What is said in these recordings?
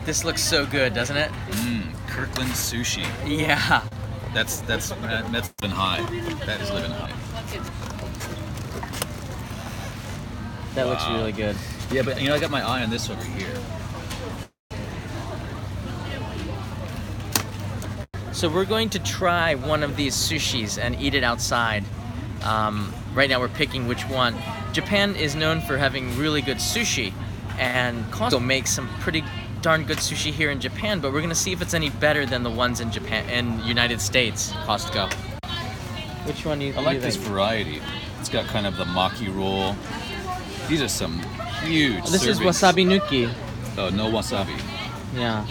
This looks so good, doesn't it? Kirkland Sushi. Yeah. That's living high. That is living high. That looks really good. Yeah, but you know, I got my eye on this over here. So we're going to try one of these sushis and eat it outside. Right now we're picking which one. Japan is known for having really good sushi, and Costco makes some pretty darn good sushi here in Japan, but we're gonna see if it's any better than the ones in Japan and United States, Costco. Which one do you think? I like this variety. It's got kind of the maki roll. These are some huge This servings. is wasabi nuki. Oh, no wasabi. Yeah.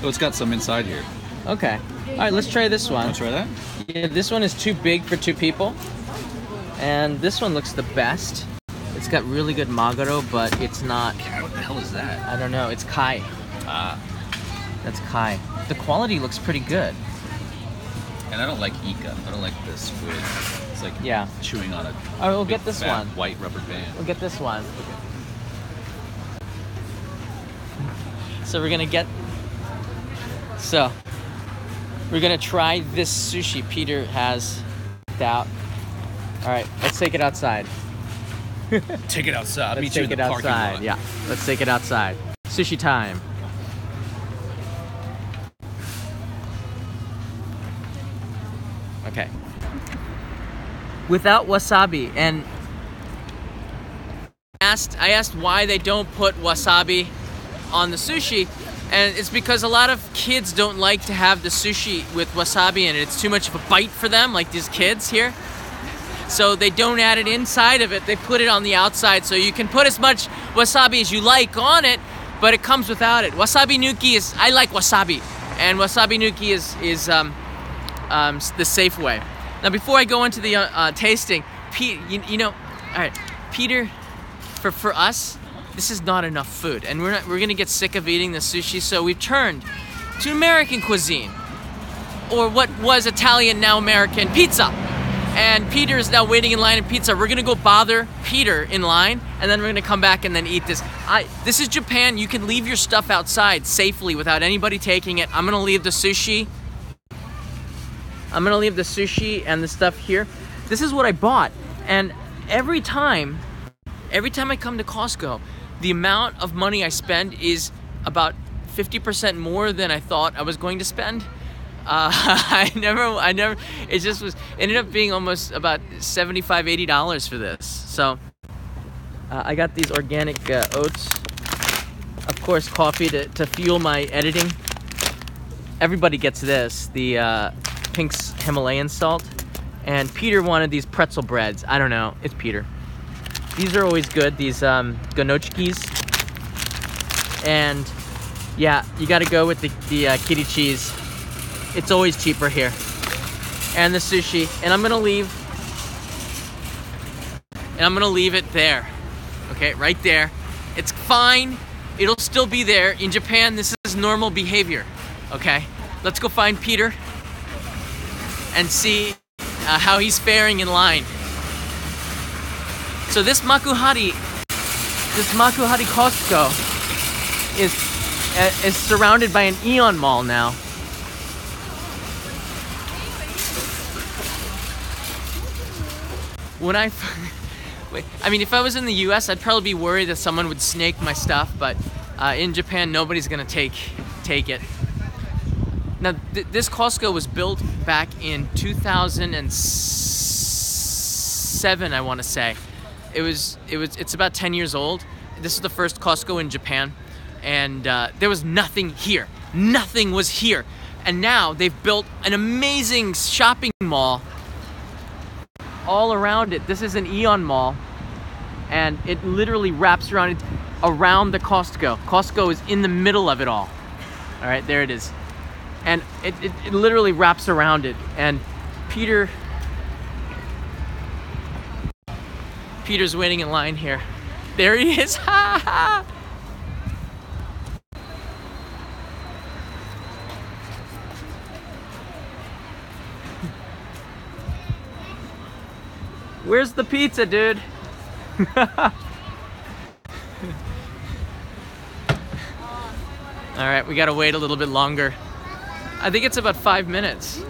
Oh, it's got some inside here. Okay. All right, let's try this one. Want to try that? Yeah, this one is too big for 2 people. And this one looks the best. It's got really good Maguro, but it's not... What the hell is that? I don't know. It's kai. Ah. That's kai. The quality looks pretty good. And I don't like Ika. I don't like the squid. It's like chewing on a All right, we'll big, get this fat, one. white rubber band. We'll get this one. So we're gonna get... So, we're gonna try this sushi Peter has out. All right, let's take it outside. Take it outside. Let's take it outside. Yeah, let's take it outside. Sushi time. Okay. Without wasabi, and I asked why they don't put wasabi on the sushi, and it's because a lot of kids don't like to have the sushi with wasabi in it. It's too much of a bite for them, like these kids here. So they don't add it inside of it. They put it on the outside, so you can put as much wasabi as you like on it, but it comes without it. Wasabi nuki is, I like wasabi, and wasabi nuki is the safe way. Now, before I go into the tasting, you know, all right, Peter, for us, this is not enough food, and we're gonna get sick of eating the sushi, so we've turned to American cuisine, or what was Italian, now American, pizza. And Peter is now waiting in line at pizza. We're gonna go bother Peter in line, and then we're gonna come back and then eat this. This is Japan. You can leave your stuff outside safely without anybody taking it. I'm gonna leave the sushi. I'm gonna leave the sushi and the stuff here. This is what I bought, and every time I come to Costco, the amount of money I spend is about 50% more than I thought I was going to spend. I never, it just ended up being almost about $75, $80 for this. So, I got these organic oats. Of course, coffee to fuel my editing. Everybody gets this, the Pink's Himalayan salt. And Peter wanted these pretzel breads. I don't know, it's Peter. These are always good, these gonochkis. And yeah, you gotta go with the kitty cheese. It's always cheaper here. And the sushi. And I'm gonna leave it there. Okay, right there. It's fine. It'll still be there. In Japan, this is normal behavior. Okay? Let's go find Peter and see how he's faring in line. So this Makihari Costco is surrounded by an Aeon Mall now. I mean, if I was in the US, I'd probably be worried that someone would snake my stuff, but in Japan, nobody's gonna take it. Now, this Costco was built back in 2007, I want to say. It's about 10 years old. This is the first Costco in Japan, and there was nothing here. Nothing was here, and now they've built an amazing shopping mall all around it. This is an Aeon Mall, and it literally wraps around the Costco. Costco is in the middle of it all. All right, there it is. And it literally wraps around it. And Peter's waiting in line here. There he is. Ha ha. Where's the pizza, dude? All right, we gotta wait a little bit longer. I think it's about 5 minutes.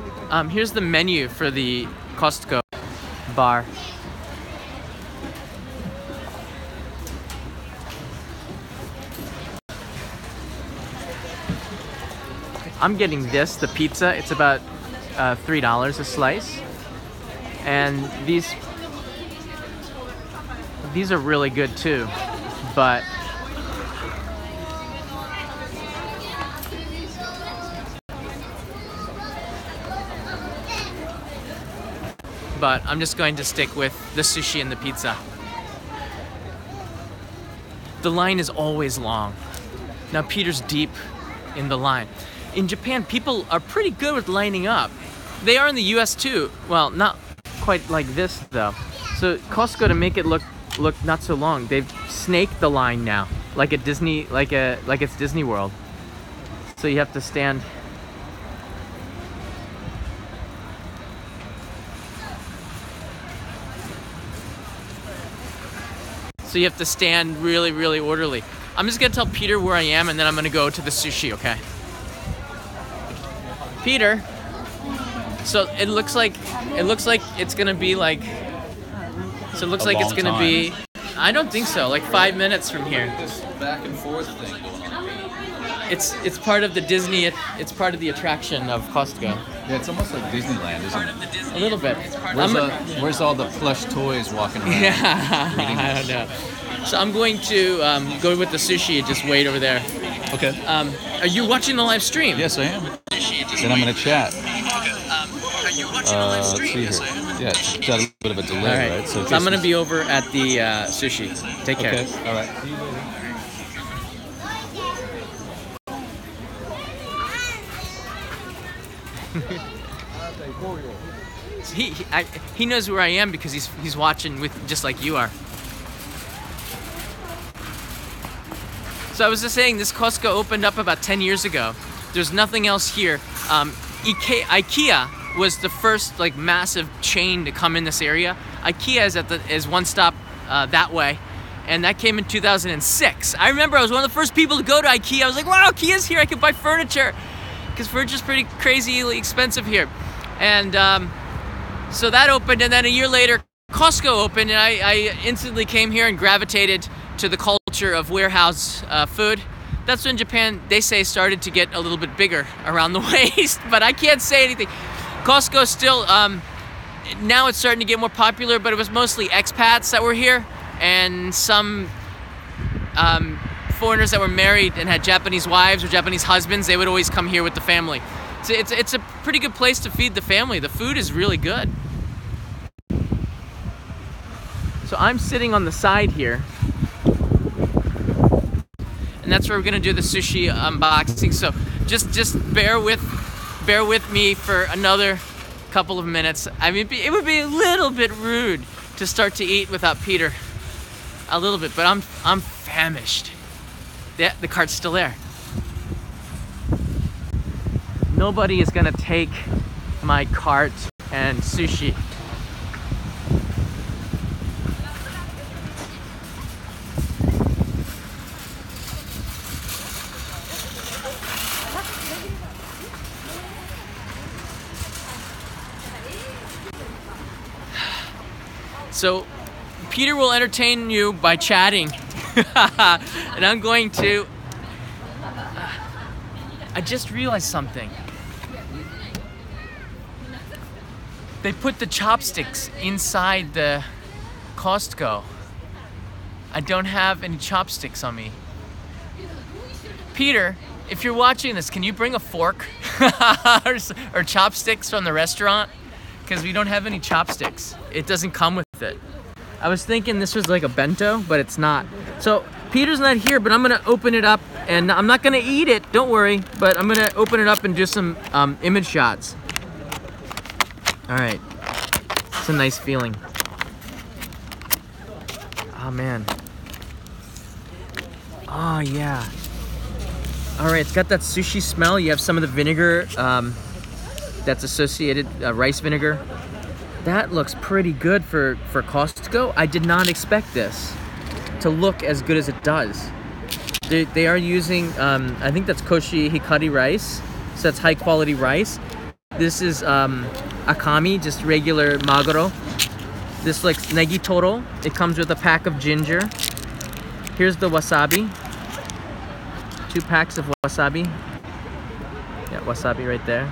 Here's the menu for the Costco bar. I'm getting this, the pizza. It's about $3 a slice. And these are really good too, but I'm just going to stick with the sushi and the pizza. The line is always long. Now Peter's deep in the line. In Japan, people are pretty good with lining up. They are in the US too. Well, not quite like this though. So Costco, to make it look not so long, they've snaked the line now, like it's Disney World. So you have to stand. So you have to stand really, really orderly. I'm just gonna tell Peter where I am, and then I'm gonna go to the sushi, okay? Peter, so it looks like it's gonna be like, so it looks like it's gonna be, I don't think so, like 5 minutes from here. This back and forth thing going on. It's part of the Disney, it's part of the attraction of Costco. Yeah, it's almost like Disneyland, isn't it? A little bit. Where's all the plush toys walking around? Yeah, I don't know. So I'm going to go with the sushi and just wait over there. Okay. Are you watching the live stream? Yes, I am. Then I'm going to chat. Let's see here. Yeah, it's got a little bit of a delay, right? So I'm going to be over at the sushi. Take care. Okay, all right. See you later. He knows where I am because he's watching with just like you are. So I was just saying, this Costco opened up about 10 years ago. There's nothing else here. IKEA was the first like massive chain to come in this area. IKEA is one stop that way, and that came in 2006. I remember I was one of the first people to go to IKEA. I was like, wow, IKEA's here. I can buy furniture, because furniture's pretty crazily expensive here. And so that opened, and then a year later, Costco opened, and I instantly came here and gravitated to the culture of warehouse food. That's when Japan, they say, started to get a little bit bigger around the waist, but I can't say anything. Costco still, now it's starting to get more popular, but it was mostly expats that were here, and some foreigners that were married and had Japanese wives or Japanese husbands. They would always come here with the family. So it's a pretty good place to feed the family. The food is really good. So I'm sitting on the side here, and that's where we're gonna do the sushi unboxing. So just bear with me for another couple of minutes. I mean, it would be a little bit rude to start to eat without Peter. A little bit, but I'm famished. Yeah, the cart's still there. Nobody is gonna take my cart and sushi. So Peter will entertain you by chatting, and I'm going to, I just realized something. They put the chopsticks inside the Costco. I don't have any chopsticks on me. Peter, if you're watching this, can you bring a fork or chopsticks from the restaurant? Because we don't have any chopsticks. It doesn't come with it. I was thinking this was like a bento, but it's not. So Peter's not here, but I'm gonna open it up, and I'm not gonna eat it, don't worry, but I'm gonna open it up and do some image shots. All right, it's a nice feeling. Oh man. Oh yeah. All right, it's got that sushi smell. You have some of the vinegar that's associated, rice vinegar. That looks pretty good for Costco. I did not expect this to look as good as it does. They are using, I think that's Hikari rice. So that's high quality rice. This is akami, just regular maguro. This like Nagito. It comes with a pack of ginger. Here's the wasabi. 2 packs of wasabi. Yeah, wasabi right there.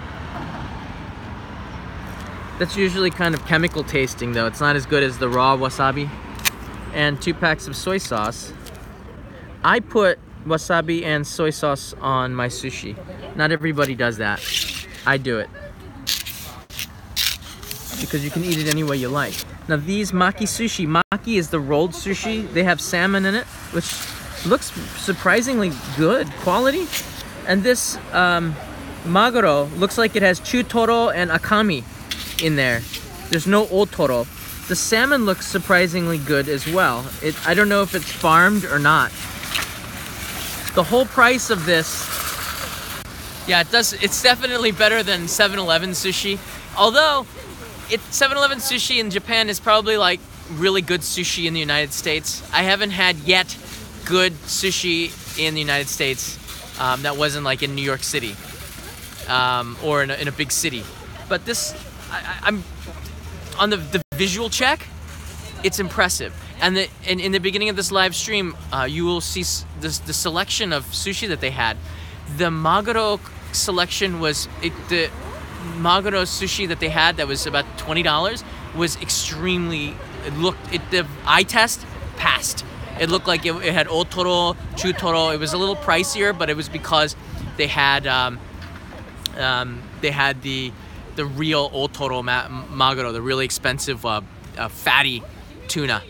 That's usually kind of chemical tasting though. It's not as good as the raw wasabi. And 2 packs of soy sauce. I put wasabi and soy sauce on my sushi. Not everybody does that. I do it. Because you can eat it any way you like. Now these maki sushi, maki is the rolled sushi. They have salmon in it, which looks surprisingly good quality. And this maguro looks like it has chutoro and akami in there. There's no otoro. The salmon looks surprisingly good as well. I don't know if it's farmed or not. The whole price of this, yeah, it's definitely better than 7-Eleven sushi. Although 7-Eleven sushi in Japan is probably like really good sushi in the United States. I haven't had yet good sushi in the United States that wasn't like in New York City or in a big city. But this, I'm on the visual check, it's impressive. And in the beginning of this live stream, you will see the selection of sushi that they had. The Maguro selection was, the Maguro sushi that they had that was about $20 was extremely, the eye test passed. It looked like it had otoro, chutoro. It was a little pricier, but it was because they had the real otoro maguro, the really expensive fatty tuna.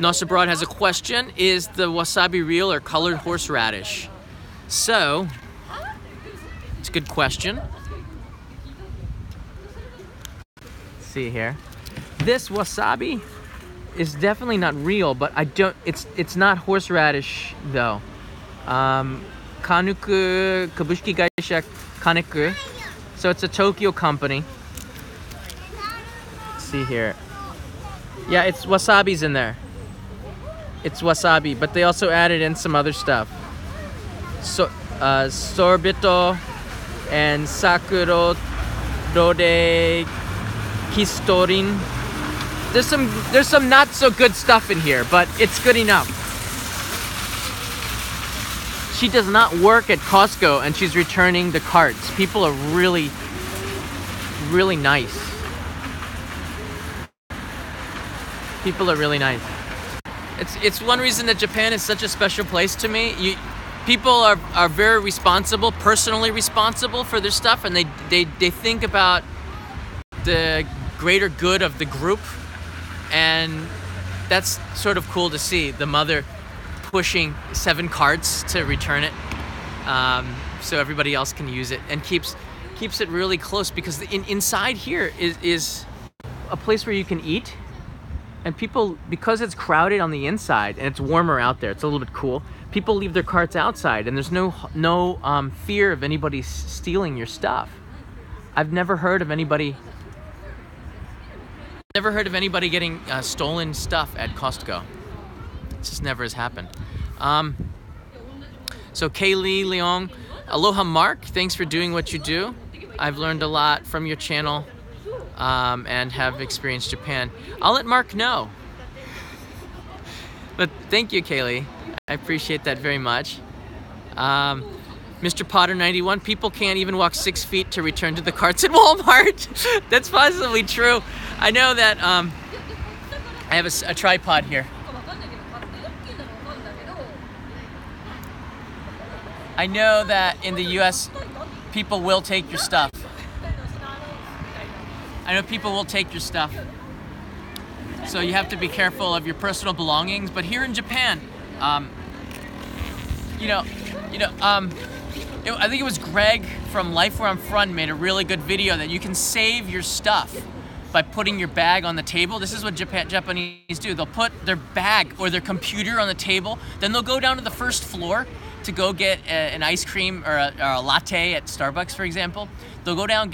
Nos Abroad has a question: is the wasabi real or colored horseradish? So it's a good question. Let's see here. This wasabi is definitely not real, but it's not horseradish though. Kanuku Kabushiki Gaisha Kaneku. So it's a Tokyo company. Let's see here. Yeah, it's wasabi's in there. It's wasabi, but they also added in some other stuff. So sorbito and sakuro rode kistorin. There's some not so good stuff in here, but it's good enough. She does not work at Costco and she's returning the carts. People are really, really nice. People are really nice. It's one reason that Japan is such a special place to me. People are very responsible, personally responsible for their stuff, and they think about the greater good of the group, and that's sort of cool to see. The mother pushing 7 carts to return it, so everybody else can use it, and keeps it really close, because inside here is a place where you can eat. And people, because it's crowded on the inside and it's warmer out there, it's a little bit cool, people leave their carts outside, and there's no fear of anybody stealing your stuff. I've never heard of anybody getting stolen stuff at Costco. It just never has happened. So Kaylee Leong, aloha Mark, thanks for doing what you do. I've learned a lot from your channel. And have experienced Japan. I'll let Mark know. But thank you, Kaylee. I appreciate that very much. Mr. Potter 91, people can't even walk 6 feet to return to the carts at Walmart. That's possibly true. I know that I have a tripod here. I know that in the US, people will take your stuff. I know people will take your stuff, so you have to be careful of your personal belongings. But here in Japan, I think it was Greg from Life Where I'm From made a really good video that you can save your stuff by putting your bag on the table. This is what Japanese do. They'll put their bag or their computer on the table, then they'll go down to the first floor to go get an ice cream or a latte at Starbucks, for example. They'll go down,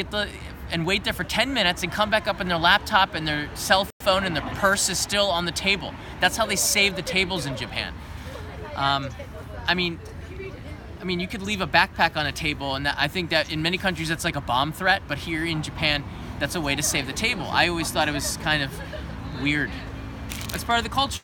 and wait there for 10 minutes and come back up, and their laptop and their cell phone and their purse is still on the table. That's how they save the tables in Japan. I mean, you could leave a backpack on a table, and I think that in many countries that's like a bomb threat, but here in Japan, that's a way to save the table. I always thought it was kind of weird. That's part of the culture.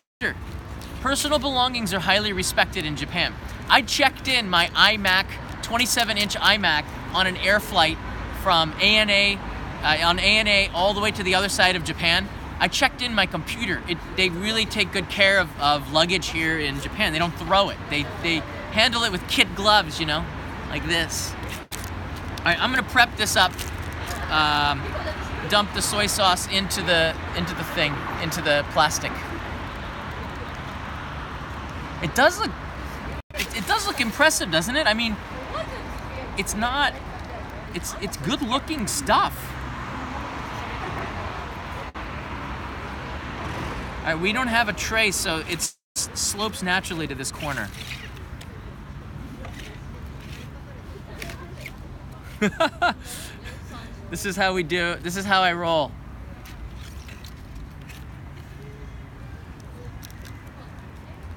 Personal belongings are highly respected in Japan. I checked in my iMac, 27-inch iMac, on an air flight from ANA, on ANA all the way to the other side of Japan. I checked in my computer. They really take good care of luggage here in Japan. They don't throw it. They handle it with kid gloves, you know, like this. All right, I'm gonna prep this up. Dump the soy sauce into the plastic. It does look impressive, doesn't it? I mean, it's good looking stuff. All right, we don't have a tray, so it slopes naturally to this corner. This is how we do. This is how I roll.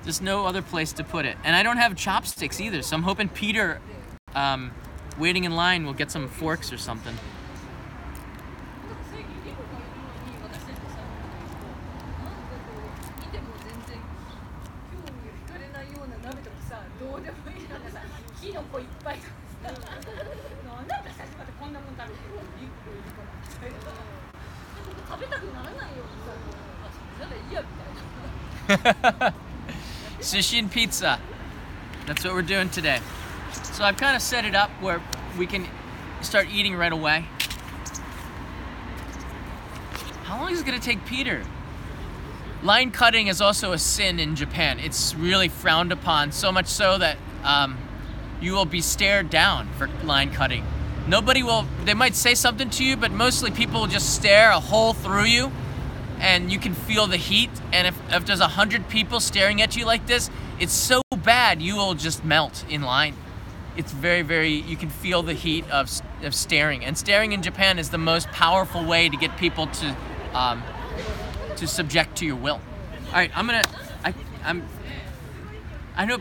There's no other place to put it. And I don't have chopsticks either, so I'm hoping Peter, waiting in line, will get some forks or something. Sushi and pizza. That's what we're doing today. So I've kind of set it up where we can start eating right away. How long is it gonna take Peter? Line cutting is also a sin in Japan. It's really frowned upon, so much so that you will be stared down for line cutting. They might say something to you, but mostly people will just stare a hole through you, and you can feel the heat. And if there's 100 people staring at you like this, it's so bad you will just melt in line. It's very, very, you can feel the heat of staring. And staring in Japan is the most powerful way to get people to subject to your will. All right, I know,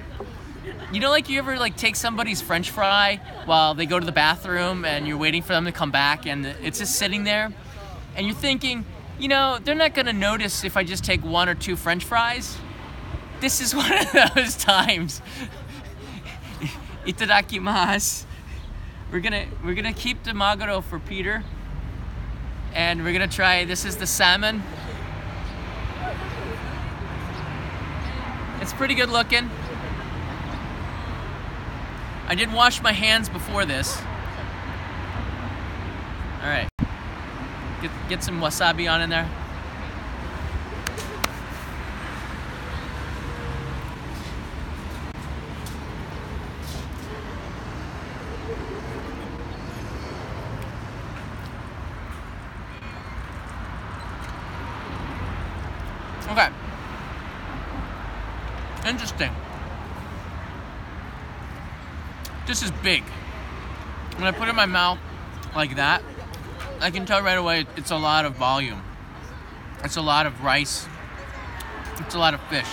you know, like you ever like take somebody's French fry while they go to the bathroom and you're waiting for them to come back and it's just sitting there and you're thinking, you know, they're not gonna notice if I just take 1 or 2 French fries. This is one of those times. Itadakimasu. We're gonna keep the Maguro for Peter, and we're gonna try. This is the salmon. It's pretty good looking. I did wash my hands before this. All right. Get some wasabi on in there. Okay. Interesting. This is big. When I put it in my mouth like that, I can tell right away it's a lot of volume. It's a lot of rice. It's a lot of fish.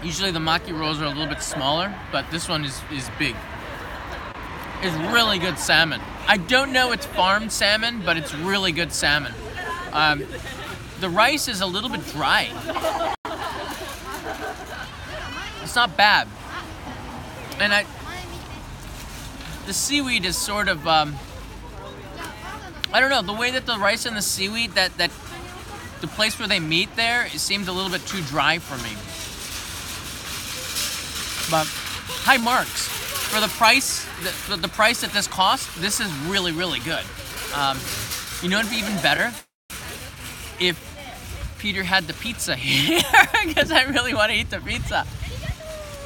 Usually the maki rolls are a little bit smaller, but this one is big. It's really good salmon. I don't know it's farmed salmon, but it's really good salmon. The rice is a little bit dry. It's not bad. And the seaweed is sort of, I don't know, the way that the rice and the seaweed, that the place where they meet there, it seemed a little bit too dry for me. But high marks. For the price, the price that this cost, this is really, really good. You know, it'd be even better if Peter had the pizza here, because I really want to eat the pizza.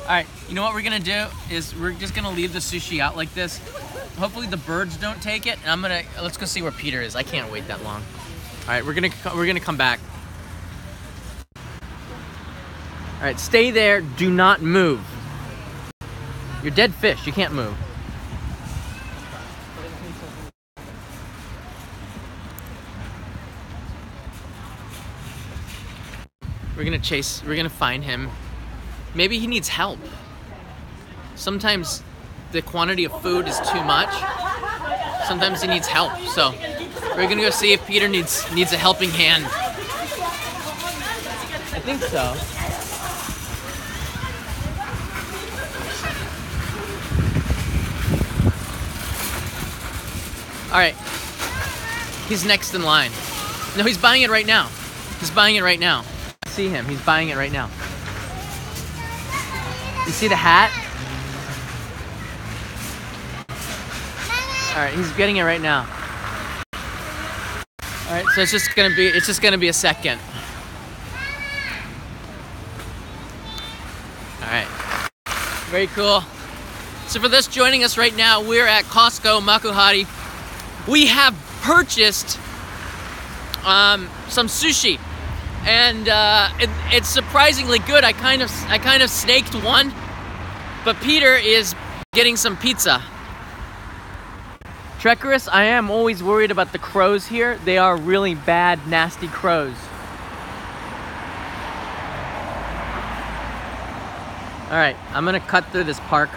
All right, you know what we're gonna do is we're just gonna leave the sushi out like this. Hopefully the birds don't take it, and let's go see where Peter is. I can't wait that long. All right, we're gonna come back. All right, stay there. Do not move. You're dead fish. You can't move. We're gonna find him. Maybe he needs help. Sometimes the quantity of food is too much. Sometimes he needs help. So we're gonna go see if Peter needs a helping hand. I think so. All right, he's next in line. No, he's buying it right now. He's buying it right now. I see him, he's buying it right now. You see the hat? All right, he's getting it right now. All right, so it's just gonna be a second. All right, very cool. So for those joining us right now, we're at Costco Makihari. We have purchased some sushi, and it's surprisingly good. I kind of snaked one, but Peter is getting some pizza. Treacherous, I am always worried about the crows here. They are really bad, nasty crows. All right, I'm gonna cut through this park.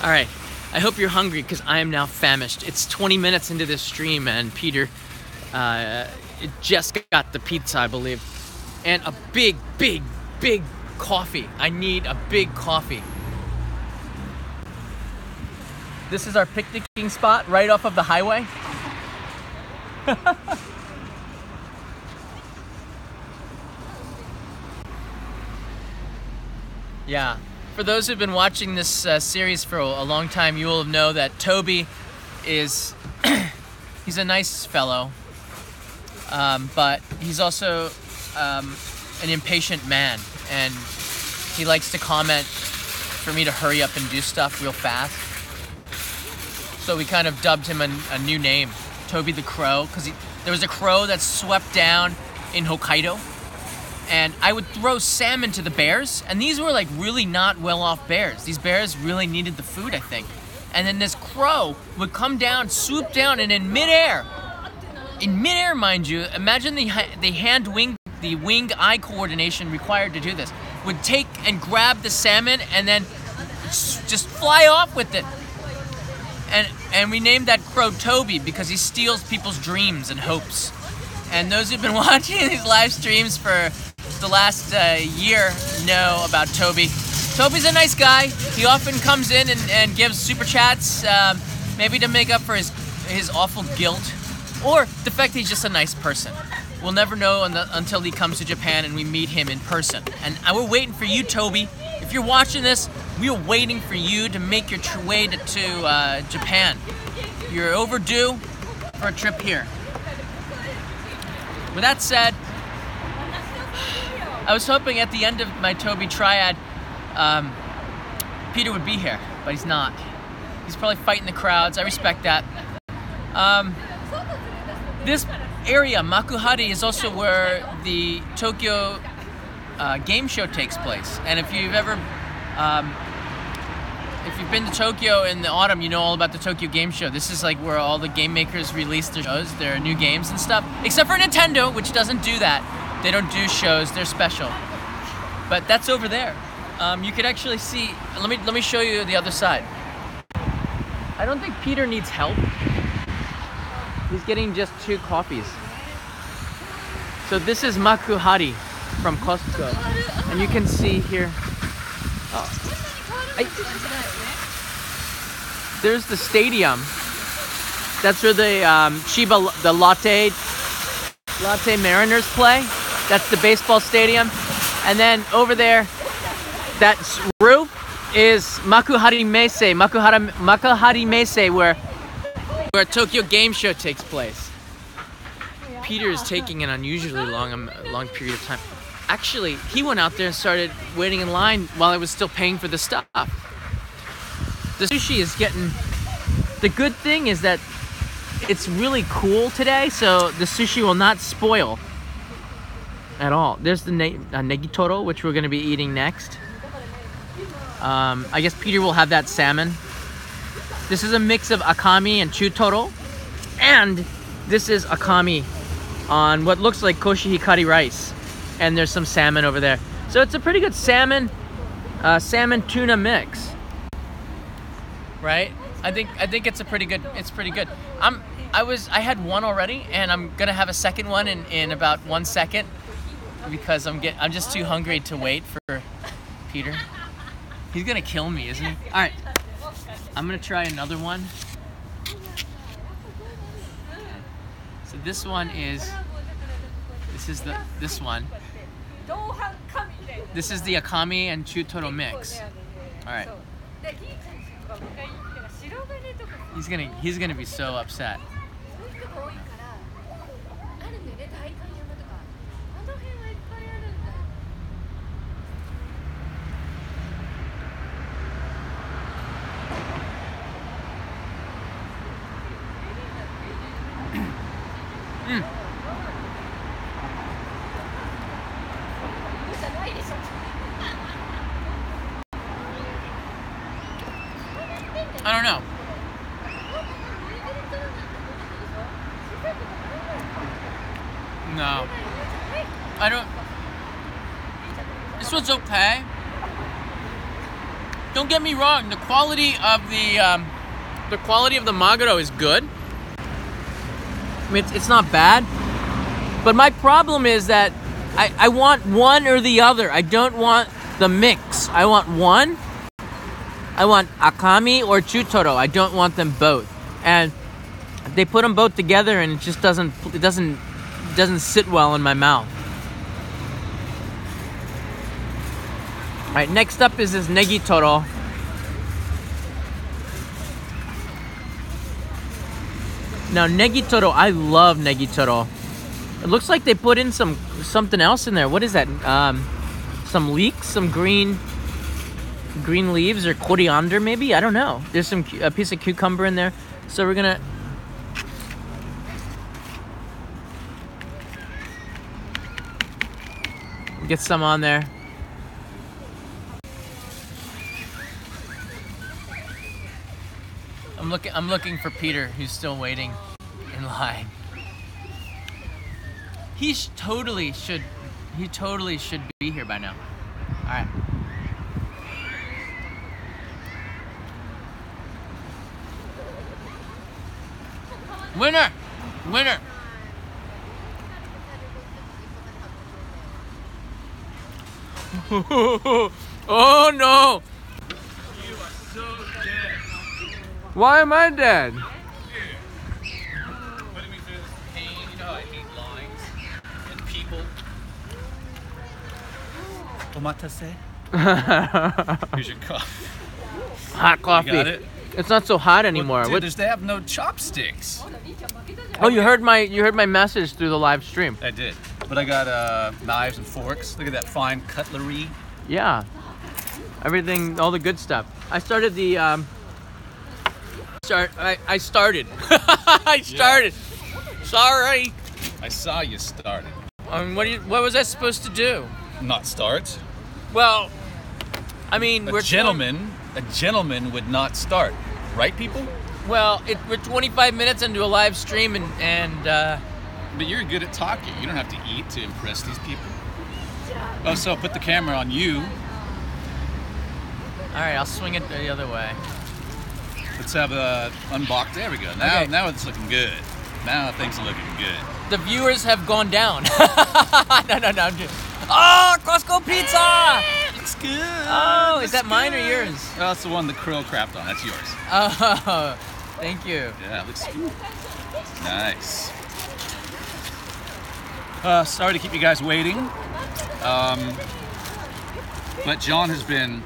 All right, I hope you're hungry because I am now famished. It's 20 minutes into this stream and Peter just got the pizza, I believe. And a big coffee. I need a big coffee. This is our picnicking spot right off of the highway. Yeah. For those who've been watching this series for a long time, you will know that Toby is, he's a nice fellow, but he's also an impatient man, and he likes to comment for me to hurry up and do stuff real fast. So we kind of dubbed him a new name, Toby the Crow, because there was a crow that swept down in Hokkaido. And I would throw salmon to the bears, and these were like really not well-off bears. These bears really needed the food, I think. And then this crow would come down, swoop down, and in midair, mind you, imagine the wing-eye coordination required to do this, would take and grab the salmon and then just fly off with it. And we named that crow Toby because he steals people's dreams and hopes. And those who've been watching these live streams for the last year know about Toby. Toby's a nice guy. He often comes in and gives super chats, maybe to make up for his awful guilt, or the fact that he's just a nice person. We'll never know until he comes to Japan and we meet him in person. And we're waiting for you, Toby. If you're watching this, we're waiting for you to make your way to Japan. You're overdue for a trip here. With that said, I was hoping at the end of my Toby triad, Peter would be here, but he's not. He's probably fighting the crowds. I respect that. This area, Makihari, is also where the Tokyo game show takes place. And if you've been to Tokyo in the autumn, you know all about the Tokyo Game Show. This is like where all the game makers release their shows, their new games and stuff. Except for Nintendo, which doesn't do that. They don't do shows, they're special. But that's over there. You could actually see, let me show you the other side. I don't think Peter needs help. He's getting just 2 coffees. So this is Makihari from Costco. And you can see here, there's the stadium. That's where the Chiba, the Latte Mariners play. That's the baseball stadium. And then over there, that roof is Makihari Mese, where Tokyo Game Show takes place. Peter is taking an unusually long period of time. Actually, he went out there and started waiting in line while I was still paying for the stuff. The sushi is getting... The good thing is that it's really cool today, so the sushi will not spoil at all. There's the Nagito, which we're going to be eating next. I guess Peter will have that salmon. This is a mix of akami and chutoro. And this is akami on what looks like koshihikari rice, and there's some salmon over there. So it's a pretty good salmon tuna mix, right? I think it's a pretty good. It's pretty good. I had one already, and I'm gonna have a second one in about 1 second because I'm just too hungry to wait for Peter. He's gonna kill me, isn't he? All right, I'm gonna try another one. So this one is. This one. This is the akami and chutoro mix. All right. He's gonna be so upset. I don't know. No. I don't. This one's okay. Don't get me wrong. The quality of the Maguro is good. I mean, it's not bad. But my problem is that I want one or the other. I don't want the mix. I want one. I want akami or chutoro. I don't want them both. And they put them both together, and it just doesn't sit well in my mouth. All right, next up is this Nagito. Now Nagito, I love Nagito. It looks like they put in something else in there. What is that? Some leeks, some green leaves or coriander maybe? I don't know. There's a piece of cucumber in there. So we're gonna get some on there. I'm looking for Peter, who's still waiting in line. He totally should be here by now. All right. Winner! Oh no! You are so dead. Why am I dead? Putting me through this pain. You know how I hate lines and people. Omatase. Here's your coffee. Hot coffee. You got it? It's not so hot anymore. Well, dude, they have no chopsticks. Oh, you heard my message through the live stream. I did. But I got knives and forks. Look at that fine cutlery. Yeah. Everything, all the good stuff. I started the I started. I started. Yeah. Sorry. I saw you started. What was I supposed to do? Not start. Well, I mean, a gentleman would not start, right, people? Well, we're 25 minutes into a live stream, and but you're good at talking. You don't have to eat to impress these people. Oh, so put the camera on you. All right, I'll swing it the other way. Let's have a unbox. There we go. Now it's looking good. Now things are looking good. The viewers have gone down. No, I'm just. Oh, Costco Pizza! Looks good. Oh, is that mine or yours? Oh, that's the one the krill crapped on. That's yours. Oh, thank you. Yeah, looks good. Nice. Sorry to keep you guys waiting. But John has been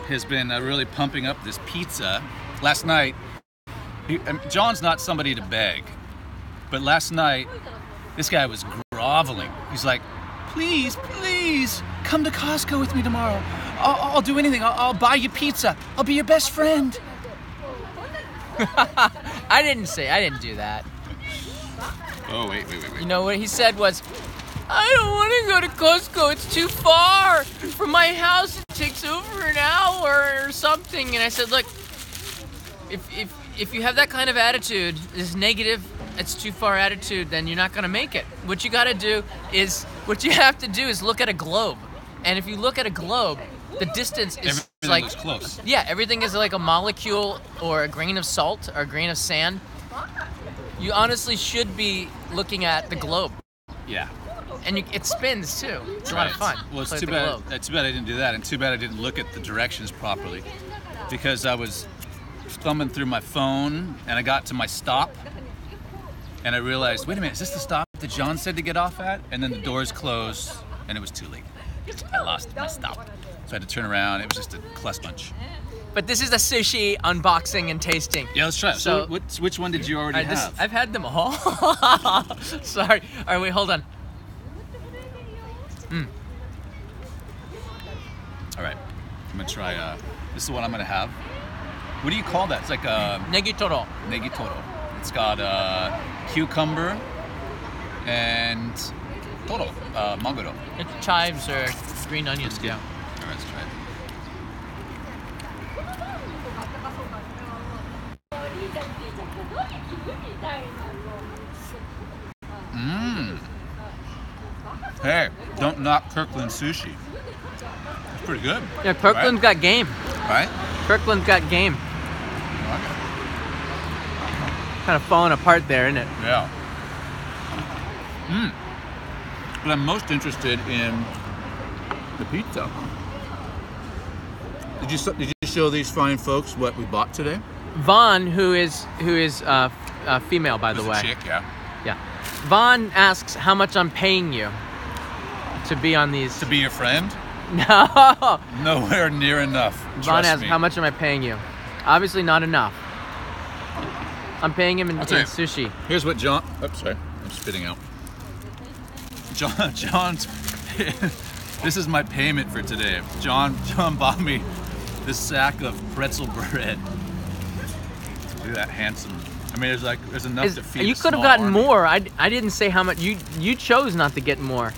really pumping up this pizza. Last night, John's not somebody to beg, but last night, this guy was groveling. He's like, please, come to Costco with me tomorrow. I'll do anything. I'll buy you pizza. I'll be your best friend. I didn't do that. Oh, wait. You know what he said was, I don't want to go to Costco. It's too far from my house. It takes over an hour or something. And I said, look, if you have that kind of attitude, this negative it's too far attitude, then you're not gonna make it. What you have to do is look at a globe. And if you look at a globe, the distance is everything like looks close. Yeah, everything is like a molecule or a grain of salt or a grain of sand. You honestly should be looking at the globe. Yeah. And it spins too. It's a lot of fun. Well, it's Play too with the bad. globe. It's too bad I didn't do that, and too bad I didn't look at the directions properly, because I was thumbing through my phone and I got to my stop, and I realized, wait a minute, is this the stop that John said to get off at? And then the doors closed, and it was too late. I lost my stop, so I had to turn around. It was just a clus bunch. But this is a sushi unboxing and tasting. Yeah, let's try it. So which one did you already have? I've had them all. Sorry. All right, wait, hold on. All right, I'm gonna try. This is the one I'm gonna have. What do you call that? It's like a Negitoro. Negitoro. It's got cucumber and toro, maguro. It's chives or green onions. Yeah. All right, let's try it. Hey, don't knock Kirkland sushi. It's pretty good. Yeah, Kirkland's got game. Right? Kirkland's got game. Okay. Kind of falling apart there, isn't it? Yeah. But I'm most interested in the pizza. Did you show these fine folks what we bought today? Vaughn, who is female, by the way. A chick, yeah. Yeah. Vaughn asks how much I'm paying you to be on these. To be your friend? No. Nowhere near enough. Vaughn Trust asks me. how much am I paying you? Obviously not enough. I'm paying him in sushi. Here's what John. Oops, sorry. I'm spitting out. John's. This is my payment for today. John bought me this sack of pretzel bread. Look at that handsome. I mean, there's enough to feed. You could have gotten more. I didn't say how much. You chose not to get more.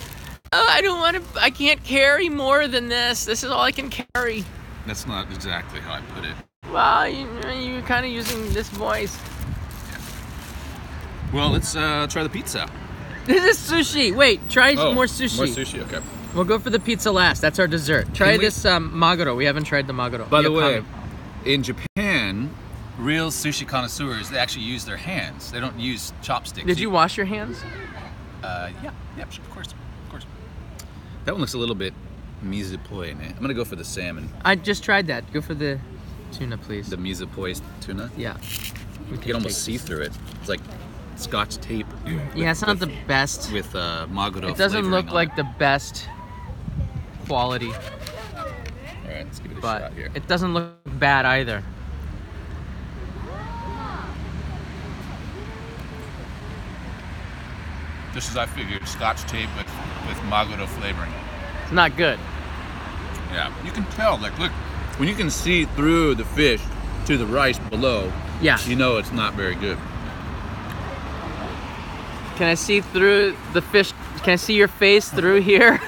I don't want to. I can't carry more than this. This is all I can carry. That's not exactly how I put it. Well, you're kind of using this voice. Yeah. Well, let's try the pizza. This is sushi. Wait, try more sushi. More sushi, okay. We'll go for the pizza last. That's our dessert. Try this Maguro. We haven't tried the Maguro. By the way, in Japan, real sushi connoisseurs, they actually use their hands. They don't use chopsticks. Did you wash your hands? Yeah, of course. That one looks a little bit mise-poi in it. I'm gonna go for the salmon. I just tried that. Go for the tuna, please. The mise-poi tuna? Yeah. You can almost see through it. It's like Scotch tape. Yeah, it's not the best. With Maguro. It doesn't look like the best quality. All right, let's give it a but shot here. It doesn't look bad either. Just as I figured, Scotch tape with Maguro flavoring. It's not good. Yeah, you can tell. Like, look, when you can see through the fish to the rice below, yeah, you know it's not very good. Can I see through the fish? Can I see your face through here?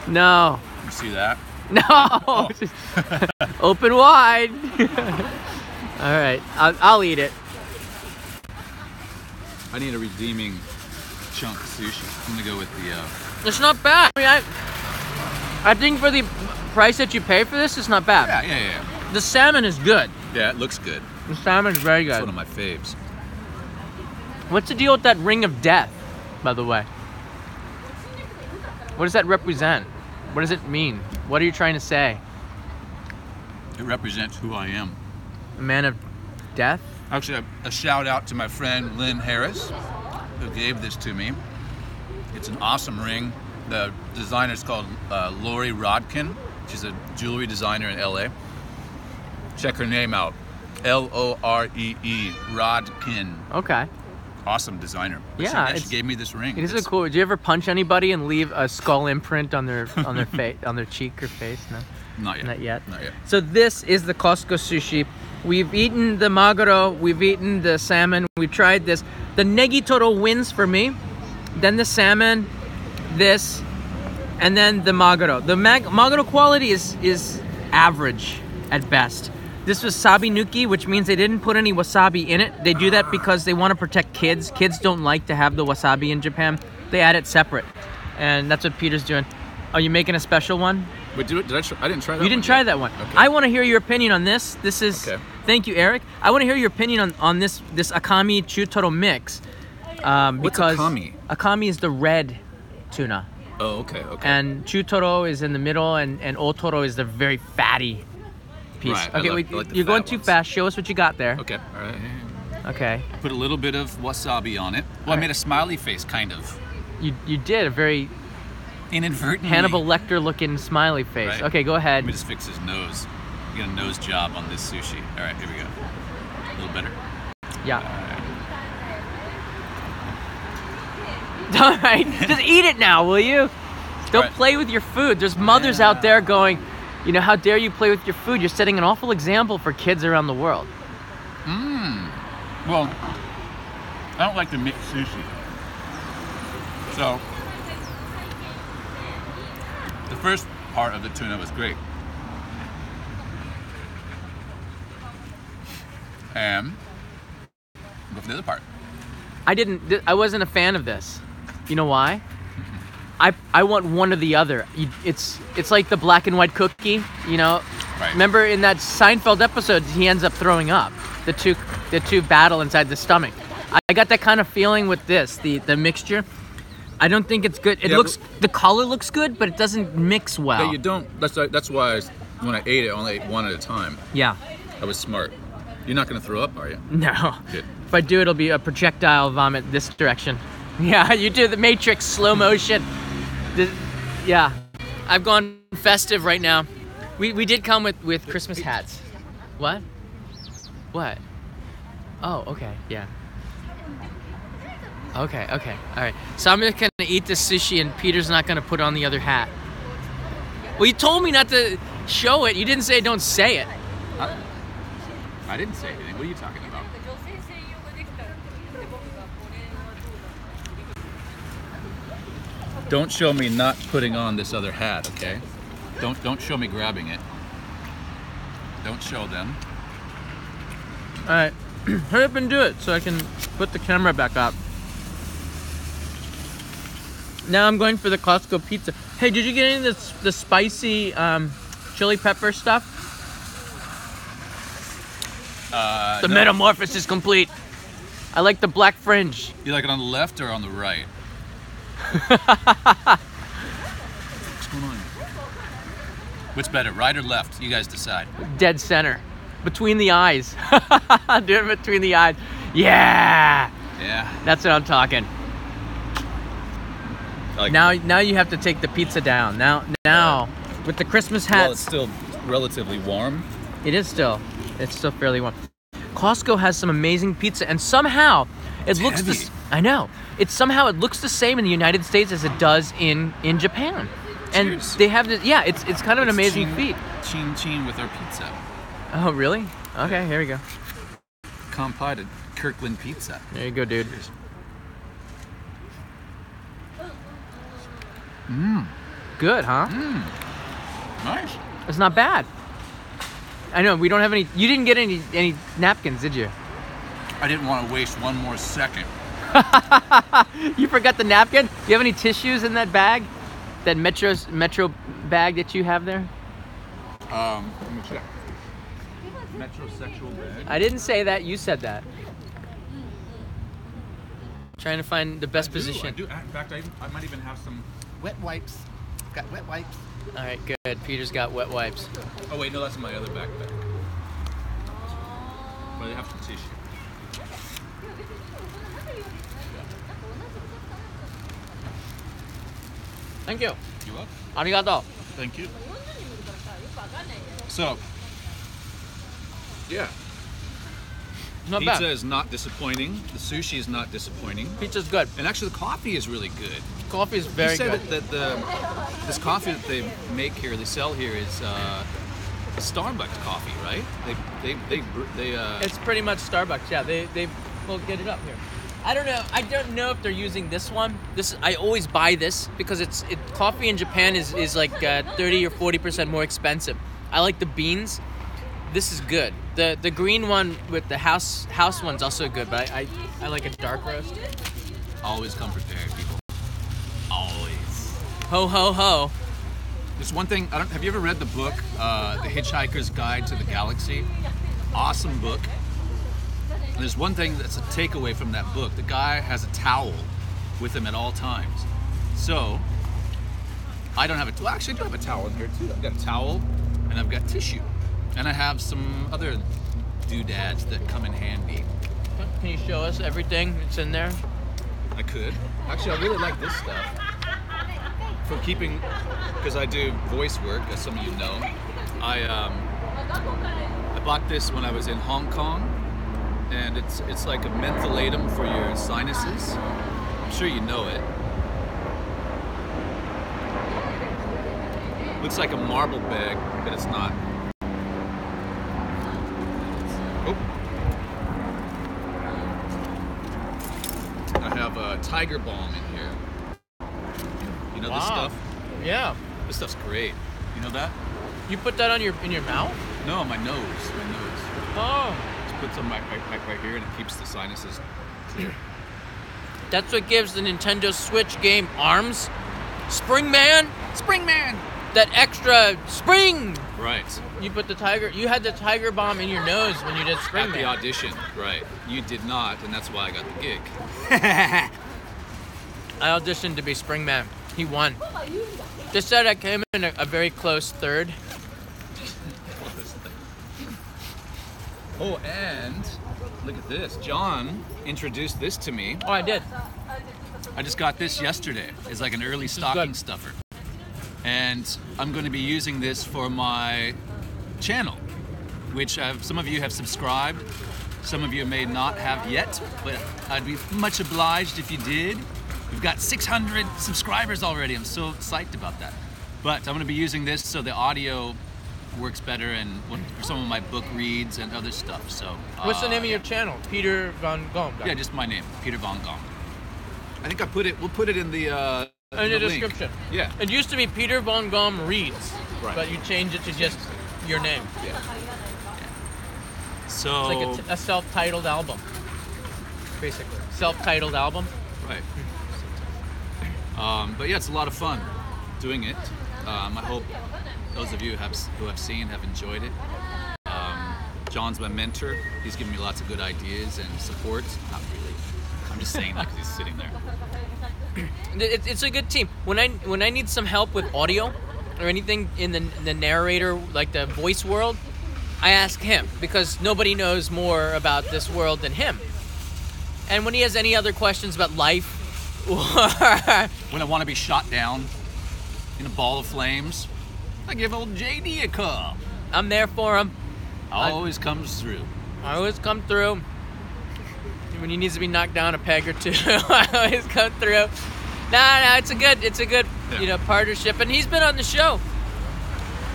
No. You see that? No. Oh. Open wide. All right, I'll eat it. I need a redeeming chunk of sushi. I'm gonna go with the. It's not bad. I mean, I think for the price that you pay for this, it's not bad. Yeah. The salmon is good. Yeah, it looks good. The salmon is very good. It's one of my faves. What's the deal with that ring of death, by the way? What does that represent? What does it mean? What are you trying to say? It represents who I am. A man of death? Actually, a shout out to my friend Lynn Harris, who gave this to me. It's an awesome ring. The designer is called Lori Rodkin. She's a jewelry designer in LA. Check her name out. L-O-R-E-E, Rodkin. Okay. Awesome designer. But Yeah, she gave me this ring. It is cool. Did you ever punch anybody and leave a skull imprint on their face, on their cheek or face? No. Not yet. Not yet. Not yet. So this is the Costco sushi. We've eaten the Maguro. We've eaten the salmon. We've tried this. The Nagito wins for me. Then the salmon, this, and then the Maguro. The Maguro quality is average at best. This was sabi-nuki, which means they didn't put any wasabi in it. They do that because they want to protect kids. Kids don't like to have the wasabi in Japan. They add it separate. And that's what Peter's doing. Are you making a special one? Wait, did I try? I didn't try that one. You didn't try yet. that one. Okay. I want to hear your opinion on this. This is... Okay. Thank you, Eric. I want to hear your opinion on this akami chutoro mix. What's because akami? Akami is the red tuna. Oh, okay. And chutoro is in the middle, and otoro is the very fatty piece. Right, Okay, I wait, like the you're going fat too ones. fast. Show us what you got there. Okay. All right. Okay. Put a little bit of wasabi on it. Well, I made a smiley face, kind of. You did a very Inadvertently. Hannibal Lecter-looking smiley face. Right. Okay, go ahead. Let me just fix his nose. You got a nose job on this sushi. All right, here we go. A little better. Yeah. All right, just eat it now, will you? Don't play with your food. There's mothers out there going, you know, how dare you play with your food? You're setting an awful example for kids around the world. Well, I don't like to mix sushi. So, the first part of the tuna was great. And go for the other part. I wasn't a fan of this. You know why? I want one or the other. It's like the black and white cookie, you know? Right. Remember in that Seinfeld episode, he ends up throwing up. The two battle inside the stomach. I got that kind of feeling with this, the mixture. I don't think it's good. The color looks good, but it doesn't mix well. Yeah, you don't. That's why when I ate it, I only ate one at a time. Yeah. I was smart. You're not going to throw up, are you? No. Good. If I do, it'll be a projectile vomit this direction. Yeah, you do the Matrix slow motion. Yeah. I've gone festive right now. We did come with Christmas hats. What? What? Oh, okay. Yeah. Okay. All right. So I'm just gonna eat the sushi, and Peter's not gonna put on the other hat. Well, you told me not to show it. You didn't say don't say it. I didn't say anything. What are you talking about? Don't show me not putting on this other hat, okay? Don't show me grabbing it. Don't show them. All right. Hurry up and do it so I can put the camera back up. Now I'm going for the Costco pizza. Hey, did you get any of the spicy chili pepper stuff? The no. metamorphosis is complete. I like the black fringe. You like it on the left or on the right? What's going on? What's better, right or left? You guys decide. Dead center. Between the eyes. Do it between the eyes. Yeah. Yeah. That's what I'm talking. Like, Now you have to take the pizza down. Now, with the Christmas hats. well, it's still relatively warm. It's still fairly warm. Costco has some amazing pizza, and somehow it looks heavy. I know. It looks the same in the United States as it does in Japan. And Cheers. they have this. Yeah, it's kind of an amazing feat. Chin with our pizza. Oh, really? Okay, here we go. Kampai to Kirkland Pizza. There you go, dude. Cheers. Good, huh? Nice. It's not bad. I know we don't have any. You didn't get any napkins, did you? I didn't want to waste one more second. You forgot the napkin? Do you have any tissues in that bag? That metro bag that you have there? Let me check. Metrosexual bag. I didn't say that. You said that. Trying to find the best position. I do. In fact, I might even have some wet wipes. Got wet wipes. All right, good. Peter's got wet wipes. Oh wait, no, that's in my other backpack. But I have some tissue. Thank you. You up? Arigato. Thank you. So, yeah. Not Pizza bad. is not disappointing. The sushi is not disappointing. Pizza's good. And actually, the coffee is really good. Coffee is very You said good. that this coffee that they make here, they sell here, is Starbucks coffee, right? It's pretty much Starbucks. Yeah, they will get it up here. I don't know if they're using this one. I always buy this because coffee in Japan is like 30 or 40% more expensive. I like the beans. This is good. The green one with the house one's also good, but I like a dark roast. Always come prepared, people. Always. Ho ho ho. There's one thing. Have you ever read the book, The Hitchhiker's Guide to the Galaxy? Awesome book. And there's one thing that's a takeaway from that book. The guy has a towel with him at all times. So I don't have a. Well, actually, I do have a towel in here too. I've got a towel and I've got tissue, and I have some other doodads that come in handy. Can you show us everything that's in there? I could. Actually, I really like this stuff for keeping, because I do voice work, as some of you know. I bought this when I was in Hong Kong, and it's like a mentholatum for your sinuses. I'm sure you know it. Looks like a marble bag, but it's not. Oh. I have a tiger balm in here. You know this stuff? Yeah. This stuff's great. You know that? You put that on in your mouth? No, my nose. My nose. Oh. Just put some right here, and it keeps the sinuses clear. That's what gives the Nintendo Switch game arms. Springman. That extra spring. Right. You put the tiger. You had the tiger bomb in your nose when you did Springman. At the audition, right? You did not, and that's why I got the gig. I auditioned to be Springman. He won. They said I came in a very close third. Oh, and look at this. John introduced this to me. Oh, I did. I just got this yesterday. It's like an early stocking stuffer. And I'm going to be using this for my channel, which some of you have subscribed. Some of you may not have yet, but I'd be much obliged if you did. We've got 600 subscribers already. I'm so psyched about that. But I'm going to be using this so the audio works better and for some of my book reads and other stuff. So what's the name of your channel? Peter Van Gogh. Yeah, just my name, Peter Van Gogh. I think we'll put it in the in the description. Yeah. It used to be Peter Van Gogh Reads, right, but you changed it to just your name. Yeah. So it's like a self-titled album, basically. Self-titled album. Right. But yeah, it's a lot of fun doing it. I hope those of you who have seen have enjoyed it. John's my mentor. He's given me lots of good ideas and support. Not really. I'm just saying that because he's sitting there. It's a good team. When I need some help with audio or anything in the narrator, like the voice world, I ask him because nobody knows more about this world than him. And when he has any other questions about life, when I want to be shot down in a ball of flames, I give old JD a call. I'm there for him. Always comes through. I always come through. When he needs to be knocked down a peg or two, I always come through. No, it's a good, partnership. And he's been on the show.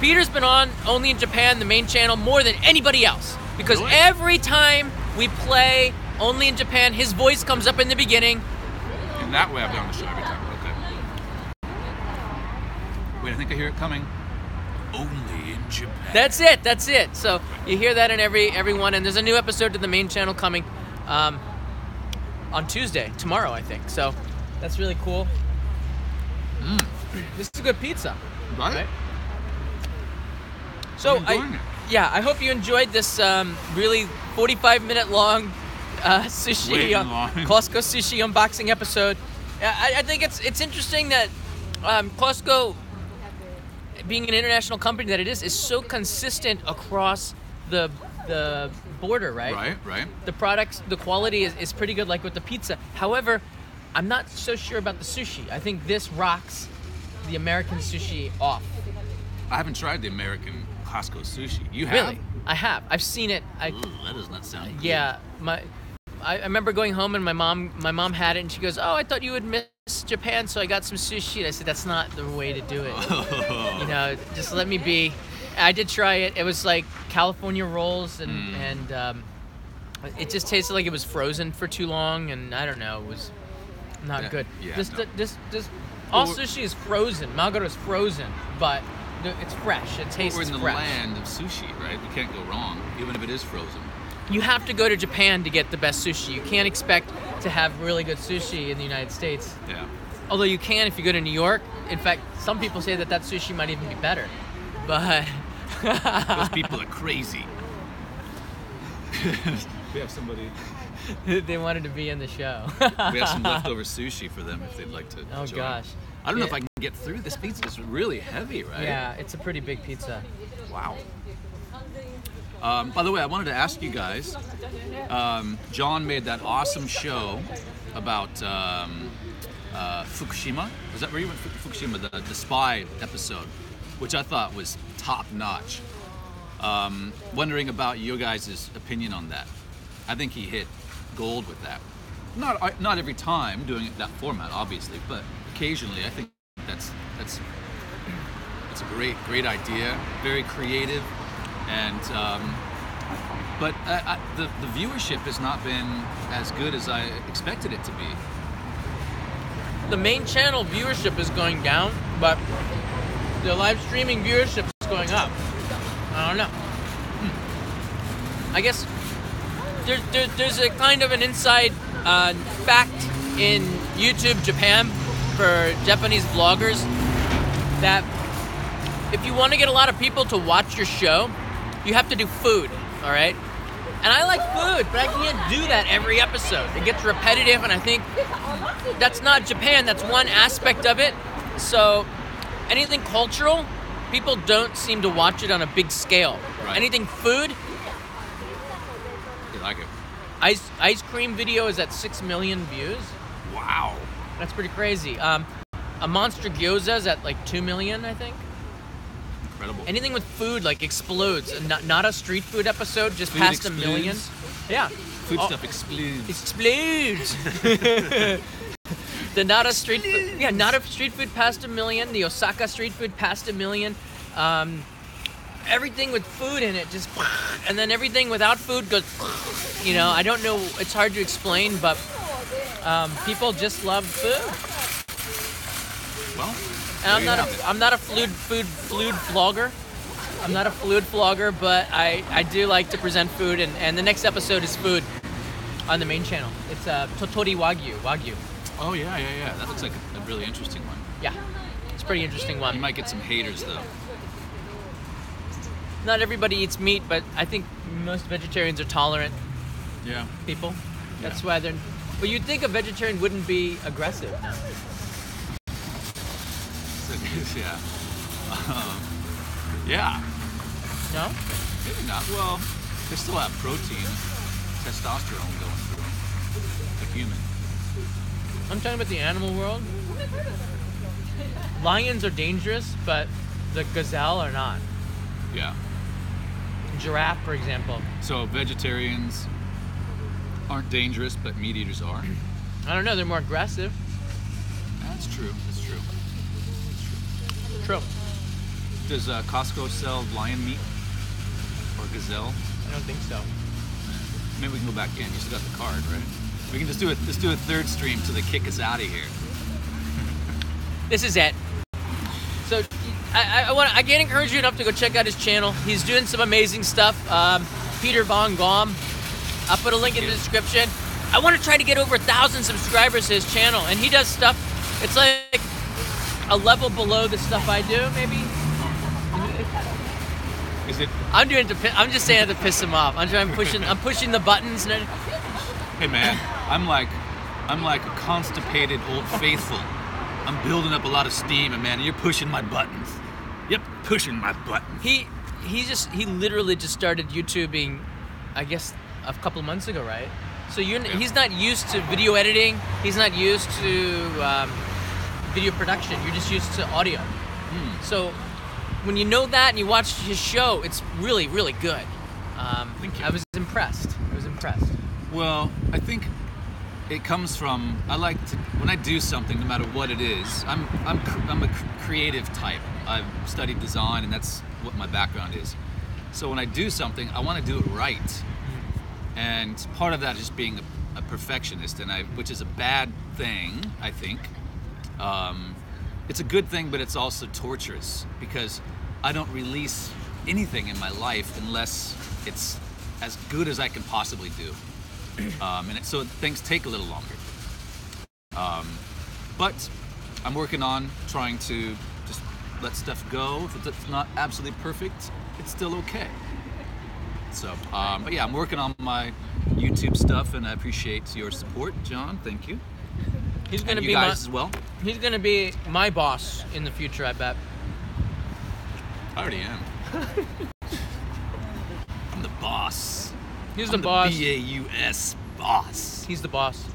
Peter's been on Only in Japan, the main channel, more than anybody else. Because Really? every time we play Only in Japan, his voice comes up in the beginning. In that way, I've been on the show every time. Okay. Wait, I think I hear it coming. Only in Japan. That's it. So you hear that in every one. And there's a new episode to the main channel coming on Tuesday, tomorrow, I think. So that's really cool. This is a good pizza. Right? So I hope you enjoyed this really 45-minute long sushi Costco sushi unboxing episode. I think it's interesting that Costco, being an international company that it is so consistent across the border, right? Right. The products, the quality is pretty good, like with the pizza. However, I'm not so sure about the sushi. I think this rocks the American sushi off. I haven't tried the American Costco sushi. You have? Really? I have. I've seen it. Ooh, that does not sound good. Yeah. I remember going home and my mom had it and she goes, "Oh, I thought you would miss Japan, so I got some sushi." And I said, "That's not the way to do it. Just let me be." I did try it. It was like California rolls and it just tasted like it was frozen for too long, and I don't know, it was not good. Yeah, All sushi is frozen. Maguro is frozen, but It's fresh. It tastes We're in the fresh. land of sushi, right? We can't go wrong, even if it is frozen. You have to go to Japan to get the best sushi. You can't expect to have really good sushi in the United States. Yeah. Although you can if you go to New York. In fact, some people say that sushi might even be better. But Those people are crazy. We have somebody. they wanted to be in the show. We have some leftover sushi for them if they'd like to Oh join. gosh. I don't know if I can get through this pizza. It's really heavy, right? Yeah, it's a pretty big pizza. Wow. By the way, I wanted to ask you guys. John made that awesome show about Fukushima. Was that where you went? Fukushima, the spy episode, which I thought was top notch. Wondering about your guys' opinion on that. I think he hit gold with that. Not every time doing it that format, obviously, but occasionally I think that's a great idea, very creative, and but the viewership has not been as good as I expected it to be. The main channel viewership is going down, but the live streaming viewership is going up. I don't know. I guess there's a kind of an inside fact in YouTube Japan for Japanese vloggers that if you want to get a lot of people to watch your show, you have to do food, all right? And I like food, but I can't do that every episode. It gets repetitive, and I think that's not Japan. That's one aspect of it. So anything cultural, people don't seem to watch it on a big scale. Right. Anything food, You like it? ice cream video is at 6 million views. Wow. That's pretty crazy. A monster gyoza is at like 2 million, I think. Incredible. Anything with food like explodes. Not a street food episode, just Food past explodes. 1 million. Yeah. Food stuff explodes. Explodes. The Nara street food, Nara street food past 1 million. The Osaka street food past 1 million. Everything with food in it just, and then everything without food goes. I don't know. It's hard to explain, but people just love food. Well, And I'm not a food vlogger. I'm not a food vlogger, but I do like to present food, and the next episode is food on the main channel. It's Totori Wagyu. Oh yeah. That looks like a really interesting one. Yeah, it's a pretty interesting You one. might get some haters though. Not everybody eats meat, but I think most vegetarians are tolerant Yeah. people. That's Yeah. why they're. But you'd think a vegetarian wouldn't be aggressive. Yeah. Yeah. No? Maybe not. Well, they still have protein, testosterone going through. Like human. I'm talking about the animal world. Lions are dangerous, but the gazelle are not. Yeah. Giraffe, for example. So vegetarians aren't dangerous, but meat eaters are. I don't know. They're more aggressive. That's true. That's true. True. Does Costco sell lion meat or gazelle? I don't think so. Maybe we can go back in. You still got the card, right? We can just do it. Let's do a third stream till they kick us out of here. This is it. So I can't encourage you enough to go check out his channel. He's doing some amazing stuff. Peter Von Gom. I'll put a link in the description. I want to try to get over 1,000 subscribers to his channel, and he does stuff. It's like a level below the stuff I do, maybe. Is it? I'm just saying it to piss him off. I'm pushing the buttons. And Hey man, I'm like a constipated old faithful. I'm building up a lot of steam, and man, you're pushing my buttons. Yep, pushing my buttons. He literally just started YouTubing, I guess, a couple months ago, right? So he's not used to video editing. He's not used to video production. You're just used to audio. So when you know that and you watch his show, it's really, really good. Thank you. I was impressed. Well, I think it comes from when I do something, no matter what it is. I'm a creative type. I've studied design, and that's what my background is. So when I do something, I want to do it right. And part of that is just being a perfectionist, which is a bad thing, I think. It's a good thing, but it's also torturous because I don't release anything in my life unless it's as good as I can possibly do. So things take a little longer. But I'm working on trying to just let stuff go. If it's not absolutely perfect, it's still okay. So, but yeah, I'm working on my YouTube stuff, and I appreciate your support, John. Thank you. He's gonna and be you guys as well. He's gonna be my boss in the future, I bet. I already am. I'm the boss. He's the boss. B-A-U-S boss. He's the boss.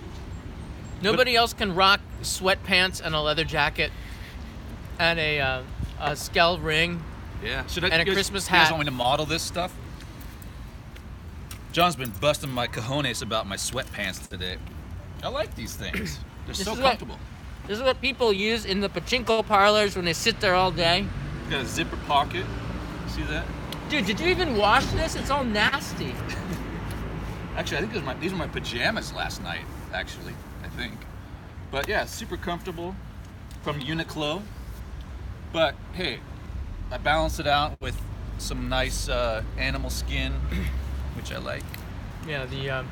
Nobody else can rock sweatpants and a leather jacket and a skull ring. Yeah. And a Christmas You guys hat. want me to model this stuff? John's been busting my cojones about my sweatpants today. I like these things. They're so comfortable. This is what people use in the pachinko parlors when they sit there all day. Got a zipper pocket. See that? Dude, did you even wash this? It's all nasty. Actually, I think these were my pajamas last night, actually, I think. But yeah, super comfortable from Uniqlo. But hey, I balanced it out with some nice animal skin, which I like. Yeah, the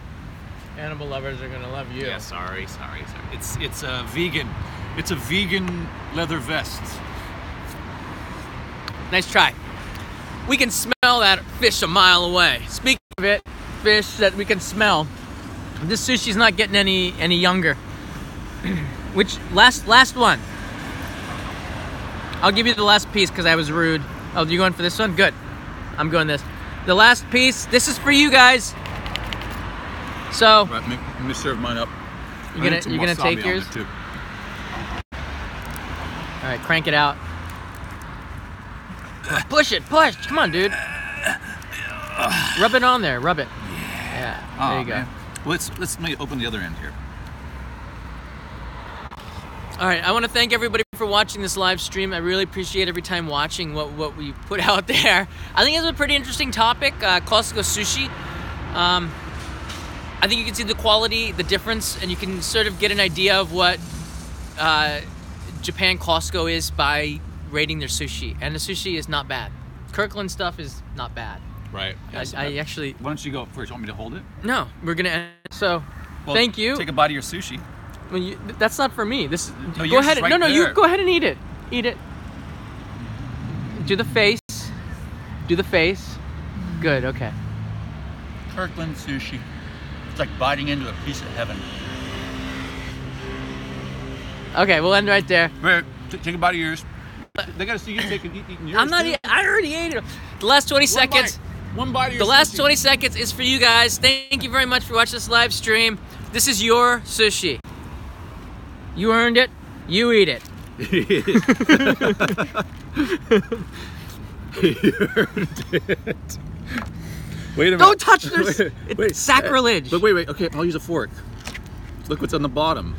animal lovers are gonna love you. Yeah, sorry. It's a vegan. It's a vegan leather vest. Nice try. We can smell that fish a mile away. Speaking of it, fish that we can smell. This sushi's not getting any younger. Which last one? I'll give you the last piece because I was rude. Oh, you going for this one? Good. I'm going this. The last piece. This is for you guys. So. Right, let me serve mine up. You're gonna take yours. Too. All right, crank it out. Push it, push. Come on, dude. Rub it on there. Rub it. Yeah. There you go. Man. Well, let me open the other end here. All right, I want to thank everybody for watching this live stream. I really appreciate every time watching what we put out there. I think it's a pretty interesting topic, Costco Sushi. I think you can see the quality, the difference, and you can sort of get an idea of what Japan Costco is by rating their sushi. And the sushi is not bad. Kirkland stuff is not bad. Right. I actually... Why don't you go first? You want me to hold it? No, we're going to end. So, thank you. Take a bite of your sushi. Well, that's not for me. This. No, go ahead. Right no, there. you go ahead and eat it. Eat it. Do the face. Do the face. Good. Okay. Kirkland sushi. It's like biting into a piece of heaven. Okay, we'll end right there. Wait, take a bite of yours. They gotta see you eating yours. I'm not. I already ate it. The last 20 seconds. One bite of your The last sushi. 20 seconds is for you guys. Thank you very much for watching this live stream. This is your sushi. You earned it. You eat it. You earned it. Wait a minute. Don't touch this. It's sacrilege. But wait. Okay, I'll use a fork. Look what's on the bottom.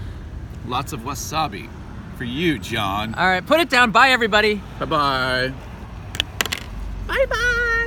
Lots of wasabi. For you, John. All right, put it down. Bye, everybody. Bye-bye. Bye-bye.